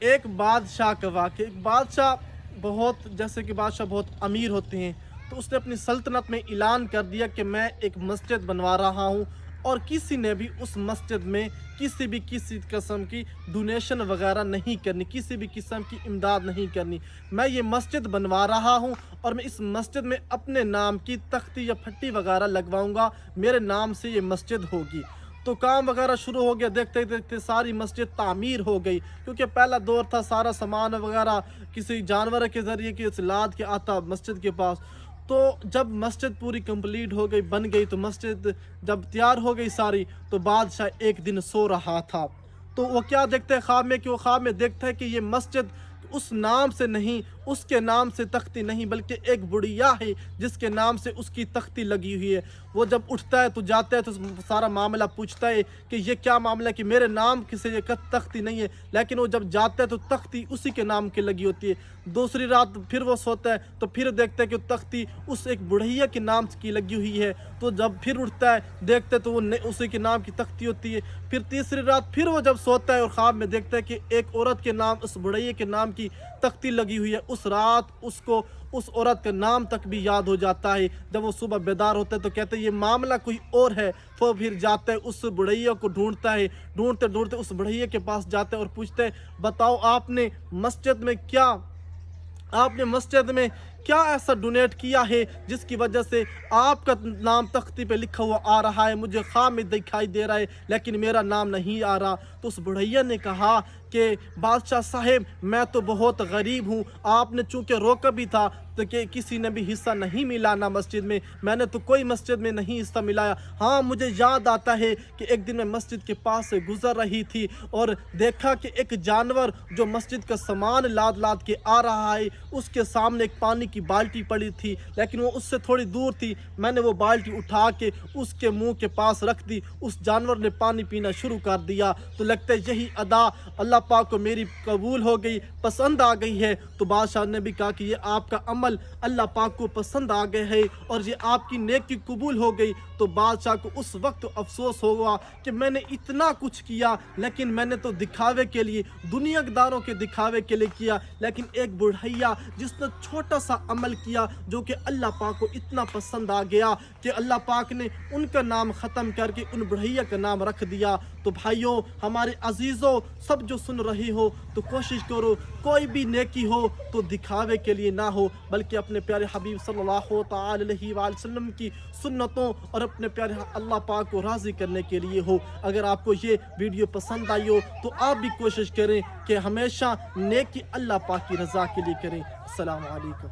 ایک بادشاہ کا واقعہ۔ ایک بادشاہ جیسے کہ بادشاہ بہت امیر ہوتے ہیں، تو اس نے اپنی سلطنت میں اعلان کر دیا کہ میں ایک مسجد بنوا رہا ہوں، اور کسی نے بھی اس مسجد میں کسی قسم کی ڈونیشن وغیرہ نہیں کرنی، کسی بھی قسم کی امداد نہیں کرنی۔ میں یہ مسجد بنوا رہا ہوں اور میں اس مسجد میں اپنے نام کی تختی یا پھٹی وغیرہ لگواؤں گا، میرے نام سے یہ مسجد ہوگی۔ تو کام وغیرہ شروع ہو گیا، دیکھتے دیکھتے ساری مسجد تعمیر ہو گئی، کیونکہ پہلا دور تھا، سارا سامان وغیرہ کسی جانور کے ذریعے لاد کے آتا مسجد کے پاس۔ تو جب مسجد پوری کمپلیٹ ہو گئی، بن گئی، تو مسجد جب تیار ہو گئی ساری، تو بادشاہ ایک دن سو رہا تھا، تو وہ کیا دیکھتا ہے خواب میں، کہ وہ خواب میں دیکھتا ہے کہ یہ مسجد اس نام سے نہیں، اس کے نام سے تختی نہیں، بلکہ ایک بڑھیا ہے جس کے نام سے اس کی تختی لگی ہوئی ہے۔ وہ جب اٹھتا ہے تو جاتا ہے تو سارا معاملہ پوچھتا ہے کہ یہ کیا معاملہ ہے، کہ میرے نام سے یہ تختی نہیں ہے، لیکن وہ جب جاتا ہے تو تختی اسی کے نام کی لگی ہوتی ہے۔ دوسری رات پھر وہ سوتا ہے تو پھر دیکھتا ہے کہ تختی اس ایک بڑھیا کے نام کی لگی ہوئی ہے، تو جب پھر اٹھتا ہے دیکھتا ہے تو وہ اسی کے نام کی تختی ہوتی ہے۔ پھر تیسری رات پھر وہ جب سوتا ہے اور خواب میں دیکھتا ہے کہ ایک عورت کے نام، اس بڑھئے کے نام کی تختی لگی ہوئی ہے، اس رات اس کو اس عورت کا نام تک بھی یاد ہو جاتا ہے۔ جب وہ صبح بیدار ہوتا ہے تو کہتا ہے یہ معاملہ کوئی اور ہے، وہ پھر جاتا ہے اس بڑھئے کو ڈھونڈتا ہے، ڈھونڈتے ڈھونڈتے اس بڑھئے کے پاس جاتا ہے اور پوچھتا ہے بتاؤ آپ نے مسجد میں کیا ایسا ڈونیٹ کیا ہے جس کی وجہ سے آپ کا نام تختی پہ لکھا ہوا آ رہا ہے، مجھے خواب میں دکھائی دے رہا ہے لیکن میرا نام نہیں آ رہا۔ تو اس بڑھیا نے کہا کہ بادشاہ صاحب میں تو بہت غریب ہوں، آپ نے چونکہ روکا بھی تھا تو کہ کسی نے بھی حصہ نہیں ملانا مسجد میں نے تو کوئی مسجد میں نہیں حصہ ملایا۔ ہاں مجھے یاد آتا ہے کہ ایک دن میں مسجد کے پاس سے گزر رہی تھی اور دیکھا کہ ایک جانور جو مسجد کا سامان لاد کے آ رہا ہے، اس کے سامنے ایک پانی کی بالٹی پڑی تھی، لیکن وہ اس سے تھوڑی دور تھی، میں نے وہ بالٹی اٹھا کے اس کے منہ کے پاس رکھ دی، اس جانور نے پانی پینا شروع کر دیا۔ تو لگتا ہے یہی ادا اللہ پاک کو میری قبول ہو گئی، پسند آ گئی ہے۔ تو بادشاہ نے بھی کہا کہ یہ آپ کا عمل اللہ پاک کو پسند آ گئے ہے اور یہ آپ کی نیکی قبول ہو گئی۔ تو بادشاہ کو اس وقت افسوس ہوگا کہ میں نے اتنا کچھ کیا، لیکن میں نے تو دکھاوے کے لیے، دنیا داروں کے دکھاوے کے لیے کیا، لیکن ایک بڑھیا جس نے چھوٹا سا عمل کیا جو کہ اللہ پاک کو اتنا پسند آ گیا کہ اللہ پاک نے ان کا نام ختم کر کے ان بڑھیا کا نام رکھ دیا۔ تو بھائیوں، ہمارے عزیزوں، سب جو سن رہی ہو تو کوشش کرو کوئی بھی نیکی ہو تو دکھاوے کے لیے نہ ہو، بلکہ اپنے پیارے حبیب صلی اللہ تعالی علیہ وآلہ وسلم کی سنتوں اور اپنے پیارے اللہ پاک کو راضی کرنے کے لیے ہو۔ اگر آپ کو یہ ویڈیو پسند آئی ہو تو آپ بھی کوشش کریں کہ ہمیشہ نیکی اللہ پاک کی رضا کے لیے کریں۔ السلام علیکم۔